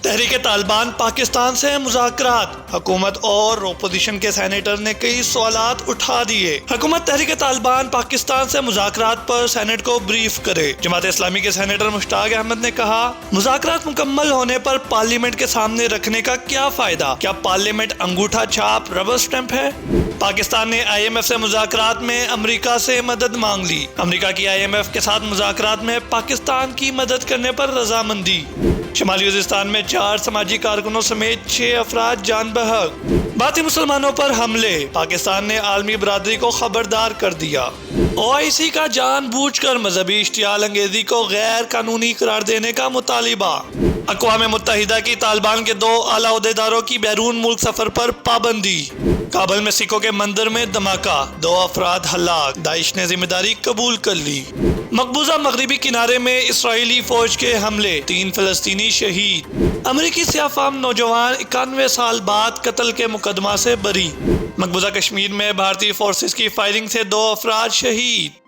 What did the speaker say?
تحریک طالبان پاکستان سے مذاکرات، حکومت اور اپوزیشن کے سینیٹر نے کئی سوالات اٹھا دیے۔ حکومت تحریک طالبان پاکستان سے مذاکرات پر سینیٹ کو بریف کرے۔ جماعت اسلامی کے سینیٹر مشتاق احمد نے کہا، مذاکرات مکمل ہونے پر پارلیمنٹ کے سامنے رکھنے کا کیا فائدہ؟ کیا پارلیمنٹ انگوٹھا چھاپ ربر سٹیمپ ہے؟ پاکستان نے آئی ایم ایف سے مذاکرات میں امریکہ سے مدد مانگ لی۔ امریکہ کی آئی ایم ایف کے ساتھ مذاکرات میں پاکستان کی مدد کرنے پر رضامندی۔ شمالی وزیرستان میں 4 سماجی کارکنوں سمیت 6 افراد جان بحق۔ بھارتی مسلمانوں پر حملے، پاکستان نے عالمی برادری کو خبردار کر دیا۔ OIC کا جان بوجھ کر مذہبی اشتعال انگیزی کو غیر قانونی قرار دینے کا مطالبہ۔ اقوام متحدہ کی طالبان کے 2 اعلیٰ عہدیداروں کی بیرون ملک سفر پر پابندی۔ کابل میں سکھوں کے مندر میں دھماکہ، 2 افراد ہلاک، داعش نے ذمہ داری قبول کر لی۔ مقبوضہ مغربی کنارے میں اسرائیلی فوج کے حملے، 3 فلسطینی شہید۔ امریکی سیاہ فام نوجوان 91 سال بعد قتل کے مقدمہ سے بری۔ مقبوضہ کشمیر میں بھارتی فورسز کی فائرنگ سے 2 افراد شہید۔